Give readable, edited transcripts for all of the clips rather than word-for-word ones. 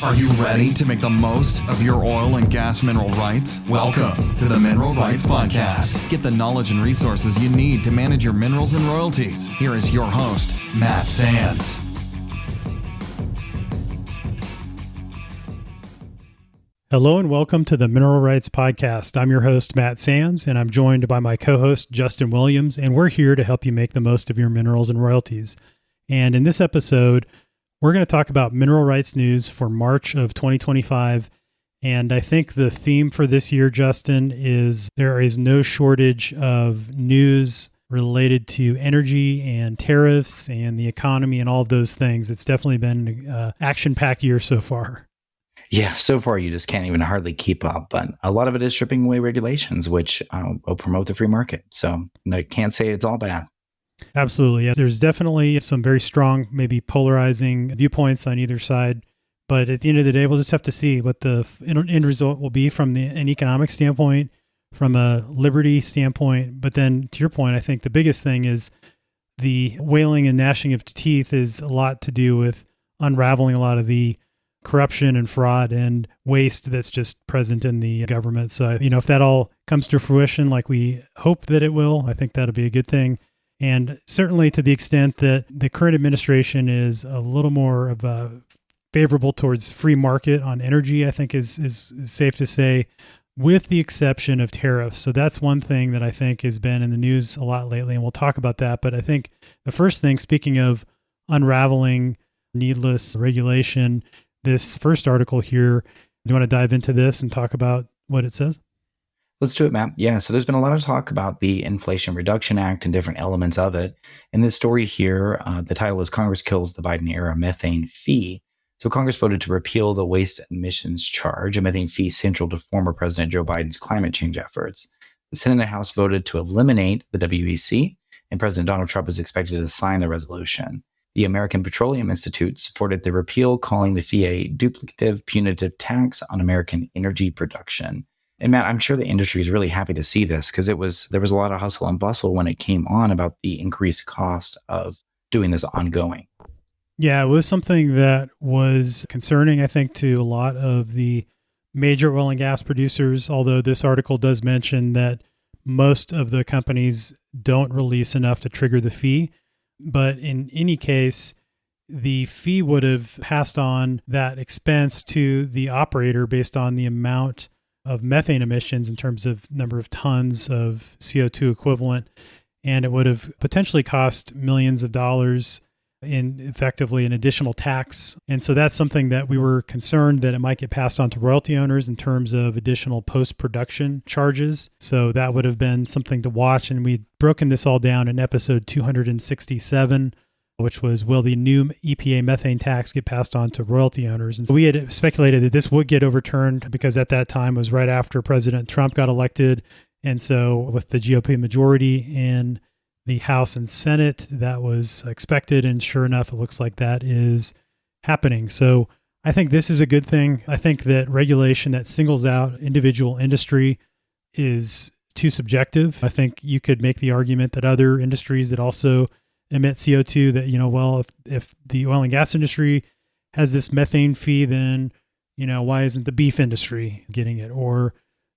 Are you ready to make the most of your oil and gas mineral rights? Welcome to the Mineral Rights Podcast. Get the knowledge and resources you need to manage your minerals and royalties. Here is your host, Matt Sands. Hello and welcome to the Mineral Rights Podcast. I'm your host, Matt Sands, and I'm joined by my co-host, Justin Williams, and we're here to help you make the most of your minerals and royalties. And in this episode, we're going to talk about mineral rights news for March of 2025. And I think the theme for this year, Justin, is there is no shortage of news related to energy and tariffs and the economy and all of those things. It's definitely been an action-packed year so far. Yeah, so far you just can't even hardly keep up. But a lot of it is stripping away regulations, which will promote the free market. So I can't say it's all bad. Absolutely. Yeah. There's definitely some very strong, maybe polarizing viewpoints on either side. But at the end of the day, we'll just have to see what the end result will be from an economic standpoint, from a liberty standpoint. But then to your point, I think the biggest thing is the wailing and gnashing of teeth is a lot to do with unraveling a lot of the corruption and fraud and waste that's just present in the government. So, if that all comes to fruition like we hope that it will, I think that'll be a good thing. And certainly to the extent that the current administration is a little more of a favorable towards free market on energy, I think is safe to say, with the exception of tariffs. So that's one thing that I think has been in the news a lot lately, and we'll talk about that. But I think the first thing, speaking of unraveling needless regulation, this first article here, do you want to dive into this and talk about what it says? Let's do it, Matt. Yeah, so there's been a lot of talk about the Inflation Reduction Act and different elements of it. In this story here, the title is Congress Kills the Biden-Era Methane Fee. So Congress voted to repeal the waste emissions charge, a methane fee central to former President Joe Biden's climate change efforts. The Senate and House voted to eliminate the WEC, and President Donald Trump is expected to sign the resolution. The American Petroleum Institute supported the repeal, calling the fee a duplicative, punitive tax on American energy production. And Matt, I'm sure the industry is really happy to see this because there was a lot of hustle and bustle when it came on about the increased cost of doing this ongoing. Yeah, it was something that was concerning, I think, to a lot of the major oil and gas producers, although this article does mention that most of the companies don't release enough to trigger the fee. But in any case, the fee would have passed on that expense to the operator based on the amount of methane emissions in terms of number of tons of CO2 equivalent. And it would have potentially cost millions of dollars in effectively an additional tax. And so that's something that we were concerned that it might get passed on to royalty owners in terms of additional post-production charges. So that would have been something to watch. And we'd broken this all down in episode 267, which was, will the new EPA methane tax get passed on to royalty owners? And so we had speculated that this would get overturned because at that time was right after President Trump got elected. And so with the GOP majority in the House and Senate, that was expected. And sure enough, it looks like that is happening. So I think this is a good thing. I think that regulation that singles out individual industry is too subjective. I think you could make the argument that other industries that also emit CO2 that, if the oil and gas industry has this methane fee, then, why isn't the beef industry getting it? Or,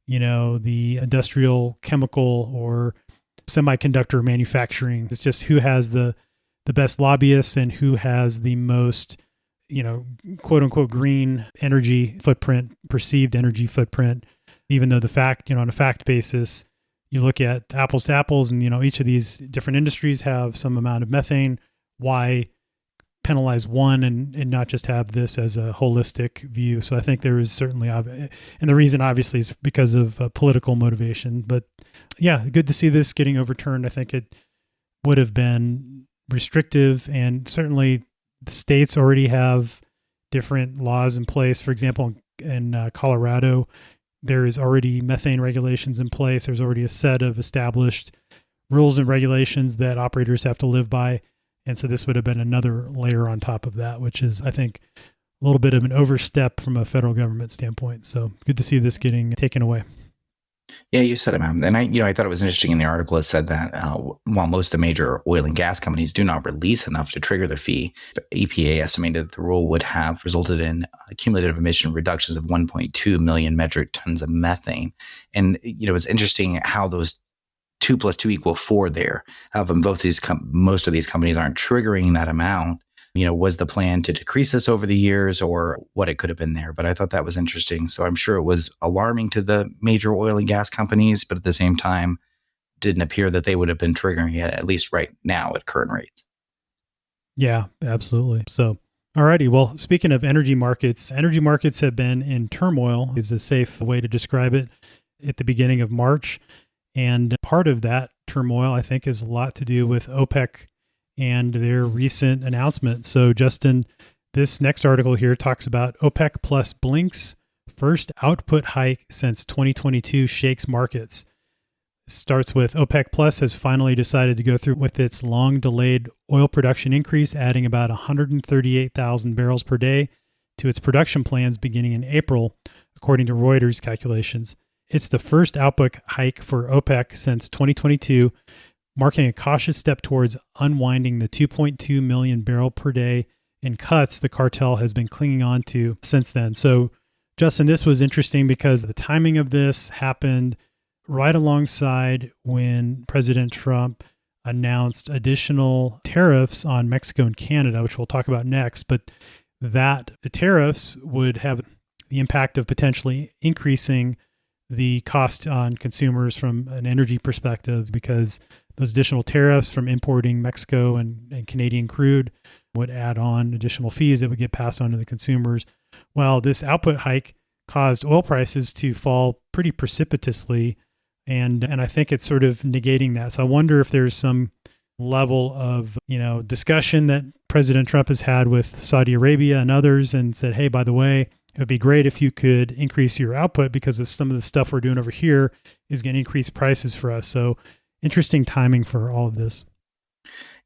the industrial chemical or semiconductor manufacturing. It's just who has the best lobbyists and who has the most, quote unquote, green energy footprint, perceived energy footprint, even though the fact, on a fact basis, you look at apples to apples and, each of these different industries have some amount of methane. Why penalize one and not just have this as a holistic view? So I think there is certainly, and the reason obviously is because of political motivation. But yeah, good to see this getting overturned. I think it would have been restrictive, and certainly the states already have different laws in place. For example, in Colorado, there is already methane regulations in place. There's already a set of established rules and regulations that operators have to live by. And so this would have been another layer on top of that, which is, I think, a little bit of an overstep from a federal government standpoint. So good to see this getting taken away. Yeah, you said it, man. And I thought it was interesting in the article. It said that while most of the major oil and gas companies do not release enough to trigger the fee, EPA estimated that the rule would have resulted in cumulative emission reductions of 1.2 million metric tons of methane. And it's interesting how those 2 + 2 = 4 there. Both most of these companies aren't triggering that amount. Was the plan to decrease this over the years or what it could have been there? But I thought that was interesting. So I'm sure it was alarming to the major oil and gas companies, but at the same time, didn't appear that they would have been triggering it, at least right now at current rates. Yeah, absolutely. So, alrighty. Well, speaking of energy markets have been in turmoil is a safe way to describe it at the beginning of March. And part of that turmoil, I think, is a lot to do with OPEC and their recent announcement. So, Justin, this next article here talks about OPEC plus blinks first output hike since 2022 shakes markets. It starts with OPEC plus has finally decided to go through with its long delayed oil production increase, adding about 138,000 barrels per day to its production plans beginning in April, according to Reuters calculations. It's the first output hike for OPEC since 2022, marking a cautious step towards unwinding the 2.2 million barrel per day in cuts the cartel has been clinging on to since then. So, Justin, this was interesting because the timing of this happened right alongside when President Trump announced additional tariffs on Mexico and Canada, which we'll talk about next. But the tariffs would have the impact of potentially increasing the cost on consumers from an energy perspective, because those additional tariffs from importing Mexico and Canadian crude would add on additional fees that would get passed on to the consumers. Well, this output hike caused oil prices to fall pretty precipitously, and I think it's sort of negating that. So I wonder if there's some level of discussion that President Trump has had with Saudi Arabia and others and said, hey, by the way, it would be great if you could increase your output because of some of the stuff we're doing over here is going to increase prices for us. So interesting timing for all of this.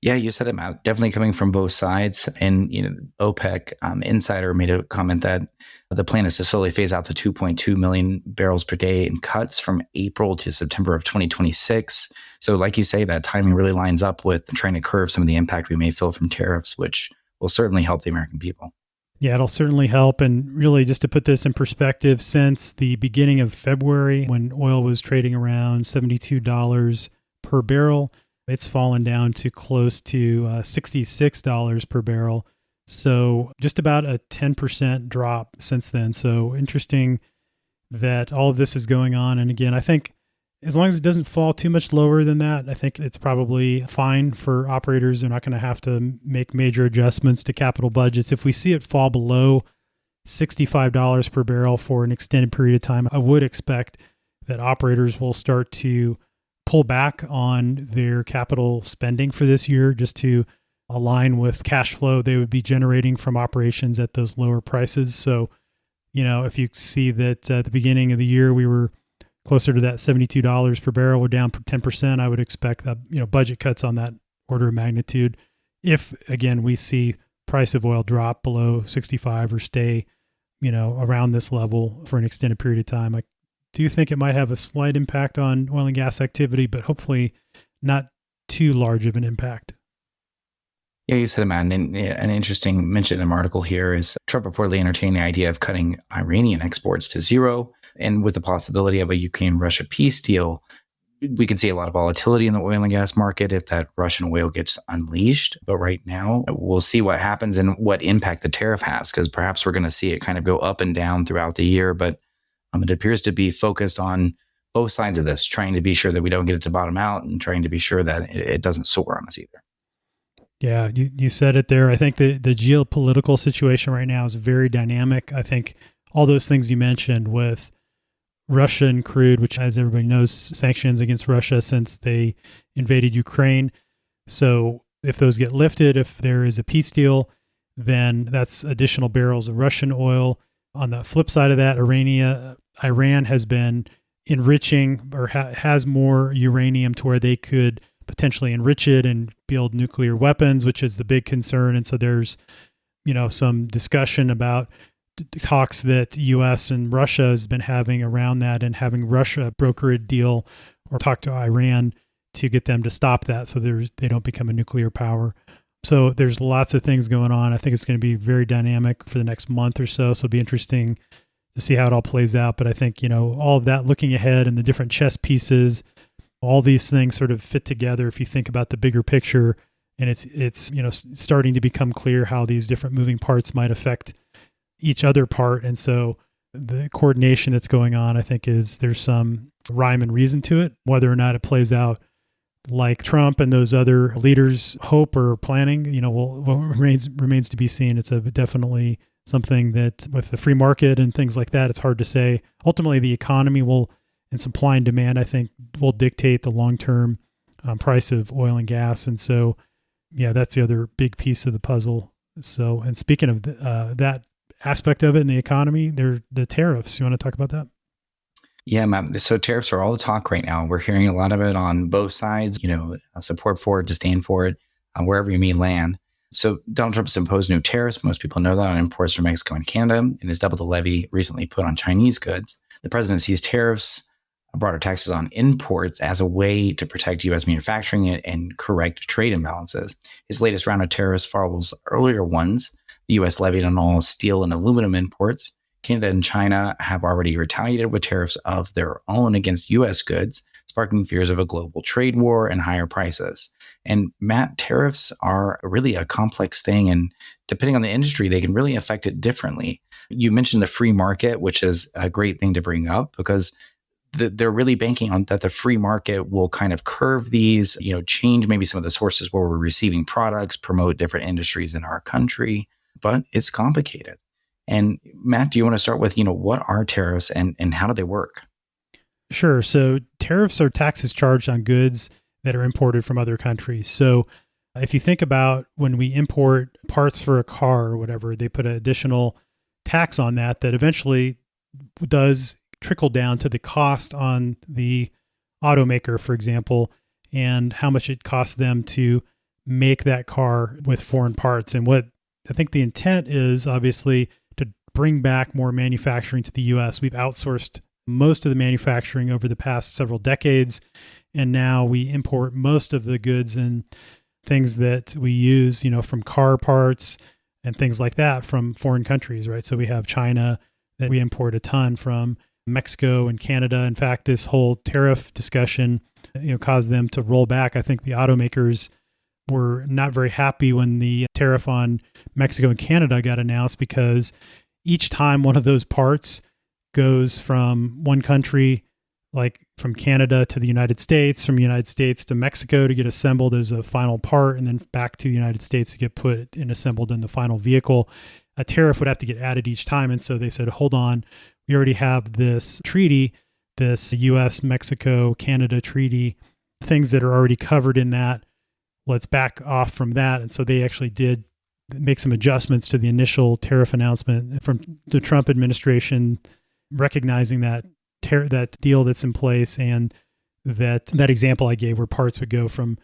Yeah, you said it, Matt. Definitely coming from both sides. And, OPEC insider made a comment that the plan is to slowly phase out the 2.2 million barrels per day in cuts from April to September of 2026. So like you say, that timing really lines up with trying to curb some of the impact we may feel from tariffs, which will certainly help the American people. Yeah, it'll certainly help. And really, just to put this in perspective, since the beginning of February, when oil was trading around $72 per barrel, it's fallen down to close to $66 per barrel. So just about a 10% drop since then. So interesting that all of this is going on. And again, I think as long as it doesn't fall too much lower than that, I think it's probably fine for operators. They're not going to have to make major adjustments to capital budgets. If we see it fall below $65 per barrel for an extended period of time, I would expect that operators will start to pull back on their capital spending for this year just to align with cash flow they would be generating from operations at those lower prices. So, if you see that at the beginning of the year, we were closer to that $72 per barrel, we're down 10%, I would expect that, budget cuts on that order of magnitude. If, again, we see price of oil drop below 65 or stay, around this level for an extended period of time, I do think it might have a slight impact on oil and gas activity, but hopefully not too large of an impact. Yeah, you said it, man. And an interesting mention in an article here is Trump reportedly entertained the idea of cutting Iranian exports to zero. And with the possibility of a Ukraine-Russia peace deal, we could see a lot of volatility in the oil and gas market if that Russian oil gets unleashed. But right now, we'll see what happens and what impact the tariff has, because perhaps we're going to see it kind of go up and down throughout the year. But it appears to be focused on both sides of this, trying to be sure that we don't get it to bottom out and trying to be sure that it doesn't soar on us either. Yeah, you said it there. I think the geopolitical situation right now is very dynamic. I think all those things you mentioned with Russia and crude, which, as everybody knows, sanctions against Russia since they invaded Ukraine. So if those get lifted, if there is a peace deal, then that's additional barrels of Russian oil. On the flip side of that, Iran has been enriching or has more uranium to where they could potentially enrich it and build nuclear weapons, which is the big concern. And so there's, some discussion about talks that U.S. and Russia has been having around that, and having Russia broker a deal or talk to Iran to get them to stop that so they don't become a nuclear power. So there's lots of things going on. I think it's going to be very dynamic for the next month or so. So it'll be interesting to see how it all plays out. But I think, all of that looking ahead and the different chess pieces, all these things sort of fit together if you think about the bigger picture. And it's starting to become clear how these different moving parts might affect each other part. And so the coordination that's going on, I think, there's some rhyme and reason to it. Whether or not it plays out like Trump and those other leaders hope or planning, remains to be seen. It's definitely something that with the free market and things like that, it's hard to say. Ultimately, the economy and supply and demand, I think, will dictate the long-term price of oil and gas. And so, yeah, that's the other big piece of the puzzle. So, and speaking of that aspect of it in the economy, the tariffs. You want to talk about that? Yeah, Matt. So tariffs are all the talk right now. We're hearing a lot of it on both sides, support for it, disdain for it, wherever you may land. So Donald Trump has imposed new tariffs. Most people know that on imports from Mexico and Canada, and has doubled the levy recently put on Chinese goods. The president sees tariffs, broader taxes on imports, as a way to protect U.S. manufacturing and correct trade imbalances. His latest round of tariffs follows earlier ones. The U.S. levied on all steel and aluminum imports. Canada and China have already retaliated with tariffs of their own against U.S. goods, sparking fears of a global trade war and higher prices. And Matt, tariffs are really a complex thing, and depending on the industry, they can really affect it differently. You mentioned the free market, which is a great thing to bring up because they're really banking on that the free market will kind of curve these, change maybe some of the sources where we're receiving products, promote different industries in our country, but it's complicated. And Matt, do you want to start with, what are tariffs and how do they work? Sure. So tariffs are taxes charged on goods that are imported from other countries. So if you think about when we import parts for a car or whatever, they put an additional tax on that eventually does trickle down to the cost on the automaker, for example, and how much it costs them to make that car with foreign parts. And what I think the intent is obviously to bring back more manufacturing to the U.S. We've outsourced most of the manufacturing over the past several decades, and now we import most of the goods and things that we use, from car parts and things like that from foreign countries, right? So we have China that we import a ton from, Mexico and Canada. In fact, this whole tariff discussion, caused them to roll back. I think the automakers were not very happy when the tariff on Mexico and Canada got announced, because each time one of those parts goes from one country, like from Canada to the United States, from the United States to Mexico to get assembled as a final part, and then back to the United States to get put and assembled in the final vehicle, a tariff would have to get added each time. And so they said, hold on, we already have this treaty, this US, Mexico, Canada treaty, things that are already covered in that. Let's back off from that. And so they actually did make some adjustments to the initial tariff announcement from the Trump administration, recognizing that that deal that's in place, and that example I gave where parts would go from,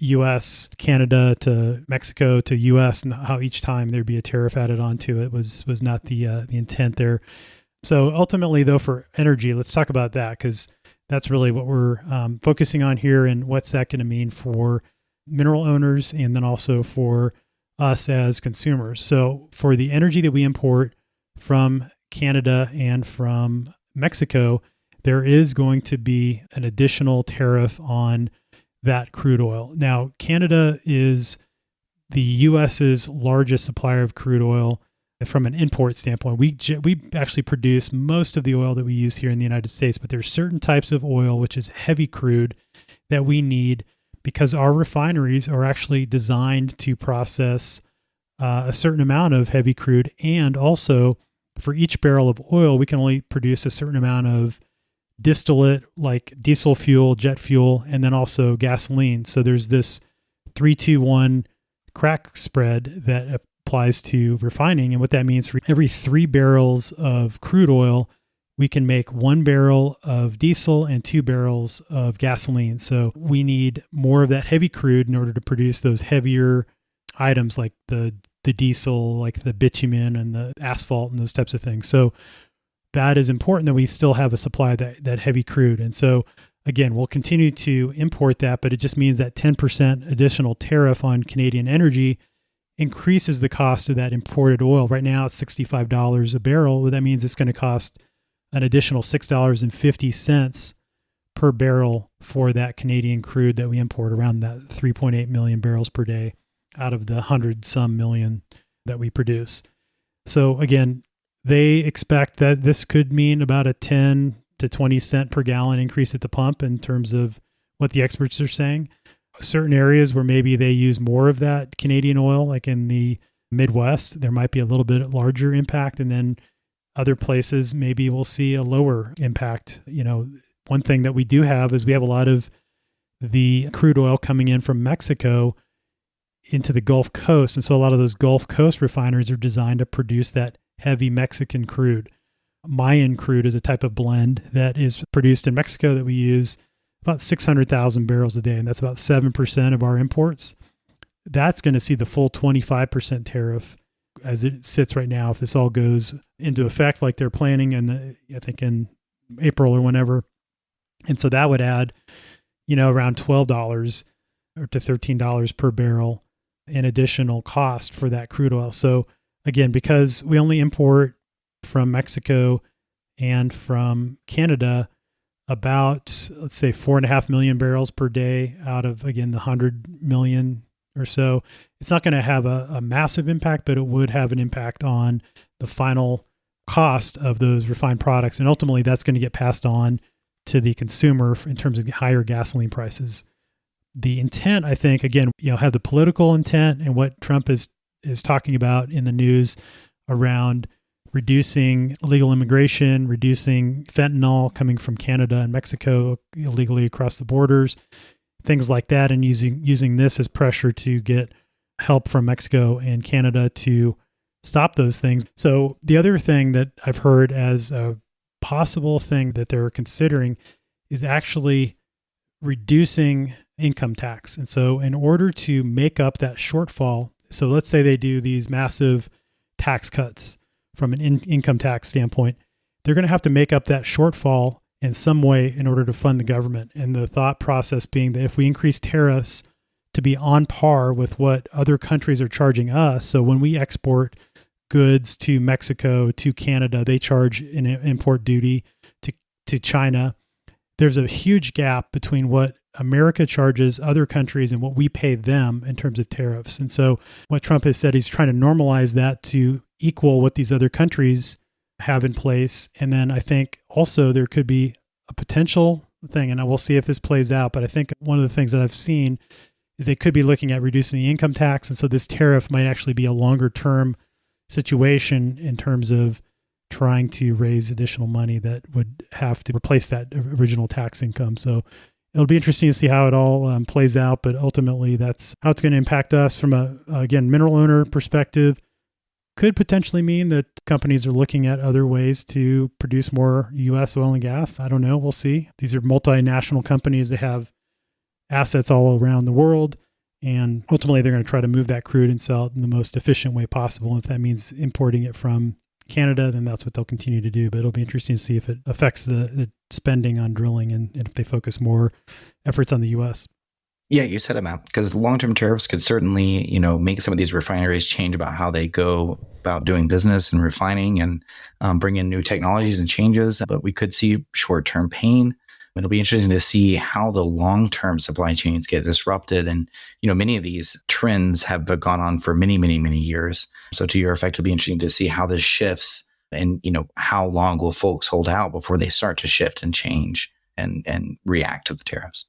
U.S., Canada to Mexico to U.S., and how each time there'd be a tariff added onto it was not the intent there. So ultimately, though, for energy, let's talk about that, because that's really what we're focusing on here, and what's that going to mean for mineral owners and then also for us as consumers. So for the energy that we import from Canada and from Mexico, there is going to be an additional tariff on that crude oil. Now, Canada is the U.S.'s largest supplier of crude oil from an import standpoint. We actually produce most of the oil that we use here in the United States, but there's certain types of oil, which is heavy crude, that we need because our refineries are actually designed to process a certain amount of heavy crude. And also, for each barrel of oil, we can only produce a certain amount of distillate, like diesel fuel, jet fuel, and then also gasoline. So there's this 3-2-1 crack spread that applies to refining. And what that means, for every 3 barrels of crude oil, we can make 1 barrel of diesel and 2 barrels of gasoline. So we need more of that heavy crude in order to produce those heavier items like the the diesel, like the bitumen and the asphalt and those types of things. So that is important that we still have a supply of that heavy crude. And so again, we'll continue to import that, but it just means that 10% additional tariff on Canadian energy increases the cost of that imported oil. Right now it's $65 a barrel. Well, that means it's going to cost an additional $6.50 per barrel for that Canadian crude that we import, around that 3.8 million barrels per day out of the 100-some million that we produce. So again, they expect that this could mean about a 10 to 20 cent per gallon increase at the pump in terms of what the experts are saying. Certain areas where maybe they use more of that Canadian oil, like in the Midwest, there might be a little bit larger impact. And then other places, maybe we'll see a lower impact. One thing that we do have is we have a lot of the crude oil coming in from Mexico into the Gulf Coast. And so a lot of those Gulf Coast refineries are designed to produce that heavy Mexican crude. Mayan crude is a type of blend that is produced in Mexico that we use about 600,000 barrels a day, and that's about 7% of our imports. That's going to see the full 25% tariff as it sits right now if this all goes into effect like they're planning, I think in April or whenever. And so that would add, around $12 or to $13 per barrel in additional cost for that crude oil. So again, because we only import from Mexico and from Canada about, let's say, 4.5 million barrels per day out of, again, the 100 million or so, it's not going to have a massive impact, but it would have an impact on the final cost of those refined products. And ultimately, that's going to get passed on to the consumer in terms of higher gasoline prices. The intent, I think, again, have the political intent and what Trump is talking about in the news around reducing illegal immigration, reducing fentanyl coming from Canada and Mexico illegally across the borders, things like that, and using this as pressure to get help from Mexico and Canada to stop those things. So the other thing that I've heard as a possible thing that they're considering is actually reducing income tax. And so in order to make up that shortfall, so let's say they do these massive tax cuts from an income tax standpoint, they're going to have to make up that shortfall in some way in order to fund the government. And the thought process being that if we increase tariffs to be on par with what other countries are charging us, so when we export goods to Mexico, to Canada, they charge an import duty to China. There's a huge gap between what America charges other countries and what we pay them in terms of tariffs. And so what Trump has said, he's trying to normalize that to equal what these other countries have in place. And then I think also there could be a potential thing, and we'll see if this plays out, but I think one of the things that I've seen is they could be looking at reducing the income tax. And so this tariff might actually be a longer term situation in terms of trying to raise additional money that would have to replace that original tax income. So it'll be interesting to see how it all plays out, but ultimately that's how it's going to impact us from again, mineral owner perspective. Could potentially mean that companies are looking at other ways to produce more U.S. oil and gas. I don't know. We'll see. These are multinational companies that have assets all around the world, and ultimately they're going to try to move that crude and sell it in the most efficient way possible. And if that means importing it from Canada, then that's what they'll continue to do. But it'll be interesting to see if it affects the spending on drilling and if they focus more efforts on the U.S. Yeah, you said it, Matt, because long-term tariffs could certainly, make some of these refineries change about how they go about doing business and refining and bring in new technologies and changes. But we could see short-term pain. It'll be interesting to see how the long-term supply chains get disrupted. And, many of these trends have gone on for many, many, many years. So to your effect, it'll be interesting to see how this shifts and, how long will folks hold out before they start to shift and change and react to the tariffs.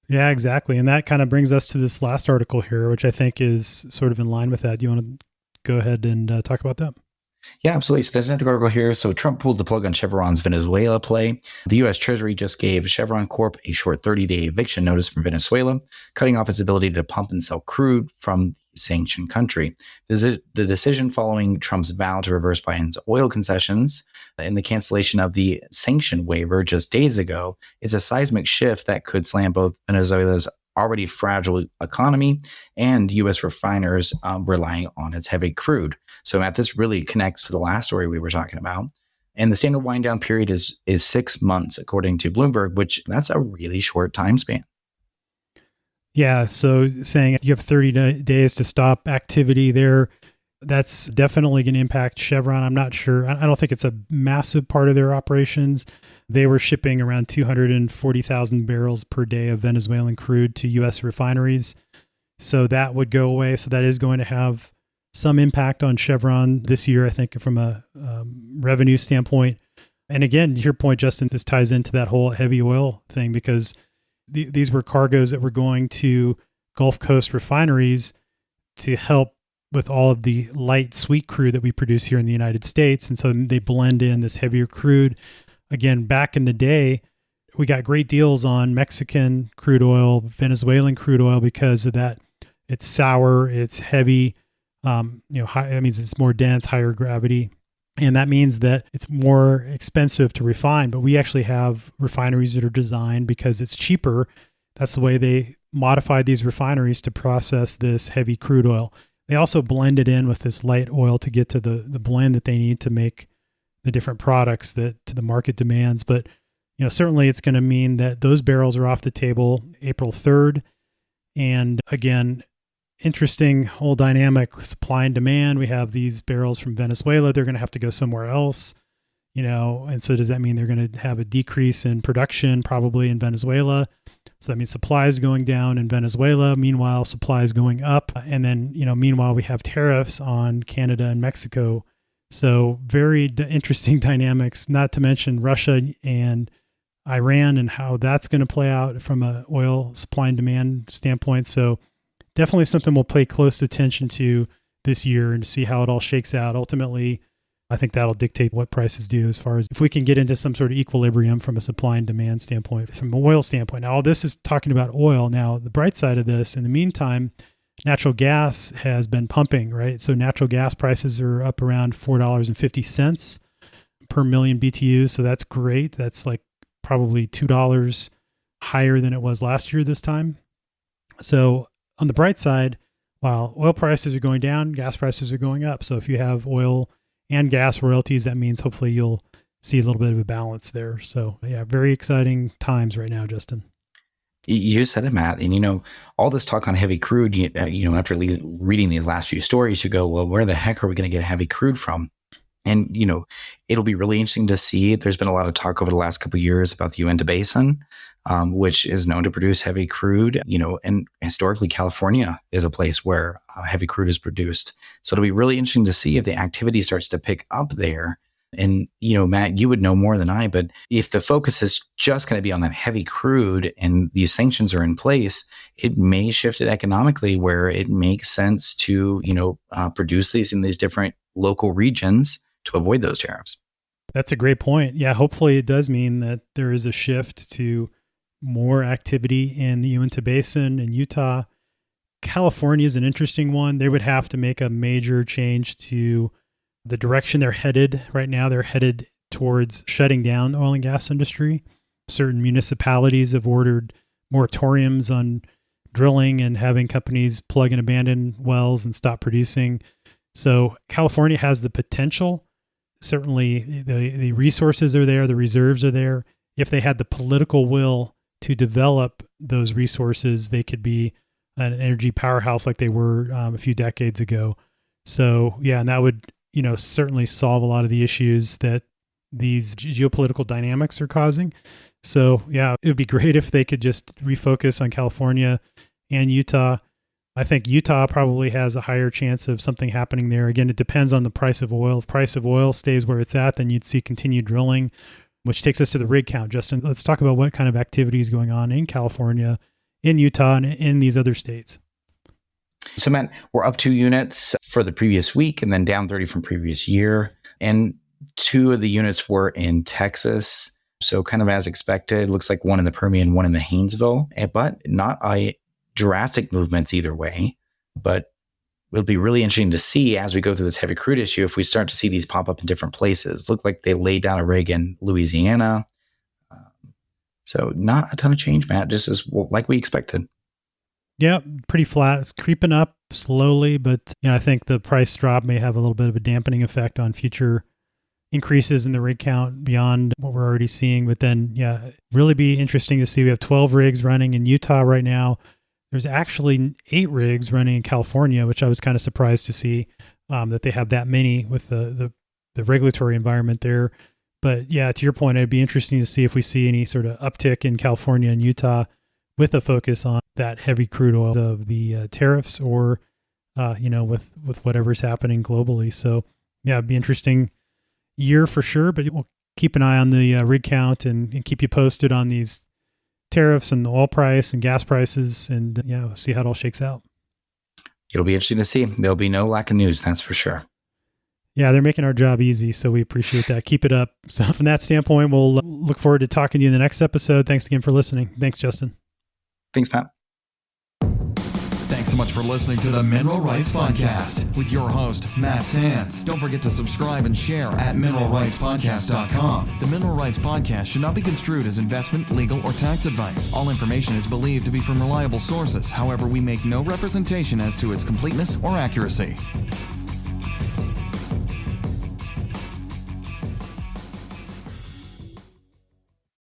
Yeah, exactly. And that kind of brings us to this last article here, which I think is sort of in line with that. Do you want to go ahead and talk about that? Yeah, absolutely. So there's an article here. So Trump pulled the plug on Chevron's Venezuela play. The U.S. Treasury just gave Chevron Corp a short 30-day eviction notice from Venezuela, cutting off its ability to pump and sell crude from the sanctioned country. The decision following Trump's vow to reverse Biden's oil concessions and the cancellation of the sanction waiver just days ago is a seismic shift that could slam both Venezuela's already fragile economy and U.S. refiners relying on its heavy crude. So, Matt, this really connects to the last story we were talking about. And the standard wind down period is 6 months, according to Bloomberg, which that's a really short time span. Yeah. So saying you have 30 days to stop activity there, that's definitely going to impact Chevron. I'm not sure. I don't think it's a massive part of their operations. They were shipping around 240,000 barrels per day of Venezuelan crude to U.S. refineries. So that would go away. So that is going to have some impact on Chevron this year, I think, from a revenue standpoint. And again, to your point, Justin, this ties into that whole heavy oil thing because these were cargoes that were going to Gulf Coast refineries to help with all of the light sweet crude that we produce here in the United States. And so they blend in this heavier crude. Again, back in the day, we got great deals on Mexican crude oil, Venezuelan crude oil because of that. It's sour, it's heavy, high, that means it's more dense, higher gravity. And that means that it's more expensive to refine, but we actually have refineries that are designed because it's cheaper. That's the way they modified these refineries to process this heavy crude oil. They also blend it in with this light oil to get to the blend that they need to make the different products that the market demands. But certainly it's going to mean that those barrels are off the table April 3rd. And again, interesting whole dynamic, supply and demand. We have these barrels from Venezuela. They're going to have to go somewhere else, and so does that mean they're going to have a decrease in production probably in Venezuela? So that means supply is going down in Venezuela. Meanwhile, supply is going up. And then, meanwhile, we have tariffs on Canada and Mexico. So very interesting dynamics, not to mention Russia and Iran and how that's going to play out from an oil supply and demand standpoint. So definitely something we'll pay close attention to this year and to see how it all shakes out. Ultimately, I think that'll dictate what prices do as far as if we can get into some sort of equilibrium from a supply and demand standpoint, from an oil standpoint. Now, all this is talking about oil. Now, the bright side of this, in the meantime, natural gas has been pumping, right? So natural gas prices are up around $4.50 per million BTUs. So that's great. That's like probably $2 higher than it was last year this time. So on the bright side, while oil prices are going down, gas prices are going up. So if you have oil and gas royalties, that means hopefully you'll see a little bit of a balance there. So yeah, very exciting times right now, Justin. You said it, Matt. And, all this talk on heavy crude, after reading these last few stories, you go, well, where the heck are we going to get heavy crude from? And, it'll be really interesting to see. There's been a lot of talk over the last couple of years about the Uinta Basin, which is known to produce heavy crude, and historically California is a place where heavy crude is produced. So it'll be really interesting to see if the activity starts to pick up there. And, Matt, you would know more than I, but if the focus is just going to be on that heavy crude and these sanctions are in place, it may shift it economically where it makes sense to, produce these in these different local regions to avoid those tariffs. That's a great point. Yeah, hopefully it does mean that there is a shift to more activity in the Uinta Basin in Utah. California is an interesting one. They would have to make a major change to the direction they're headed. Right now, they're headed towards shutting down the oil and gas industry. Certain municipalities have ordered moratoriums on drilling and having companies plug and abandon wells and stop producing. So California has the potential. Certainly the resources are there, the reserves are there. If they had the political will to develop those resources, they could be an energy powerhouse like they were a few decades ago. So yeah, and that would, certainly solve a lot of the issues that these geopolitical dynamics are causing. So yeah, it would be great if they could just refocus on California and Utah. I think Utah probably has a higher chance of something happening there. Again, it depends on the price of oil. If price of oil stays where it's at, then you'd see continued drilling, which takes us to the rig count. Justin, let's talk about what kind of activity is going on in California, in Utah, and in these other states. So, Matt, we're up 2 units for the previous week and then down 30 from previous year. And 2 of the units were in Texas. So kind of as expected, looks like 1 in the Permian, 1 in the Haynesville, but not a drastic movements either way. But it'll be really interesting to see as we go through this heavy crude issue, if we start to see these pop up in different places. Look like they laid down a rig in Louisiana. So not a ton of change, Matt, just as like we expected. Yeah, pretty flat. It's creeping up slowly, but I think the price drop may have a little bit of a dampening effect on future increases in the rig count beyond what we're already seeing. But then, really be interesting to see. We have 12 rigs running in Utah right now. There's actually 8 rigs running in California, which I was kind of surprised to see that they have that many with the regulatory environment there. But yeah, to your point, it'd be interesting to see if we see any sort of uptick in California and Utah with a focus on that heavy crude oil of the tariffs or, with whatever's happening globally. So yeah, it'd be interesting year for sure, but we'll keep an eye on the rig count and keep you posted on these tariffs and the oil price and gas prices, and we'll see how it all shakes out. It'll be interesting to see. There'll be no lack of news, that's for sure. Yeah, they're making our job easy, so we appreciate that. Keep it up. So from that standpoint, we'll look forward to talking to you in the next episode. Thanks again for listening. Thanks, Justin. Thanks, Matt. Thanks so much for listening to the Mineral Rights Podcast with your host, Matt Sands. Don't forget to subscribe and share at mineralrightspodcast.com. The Mineral Rights Podcast should not be construed as investment, legal, or tax advice. All information is believed to be from reliable sources. However, we make no representation as to its completeness or accuracy.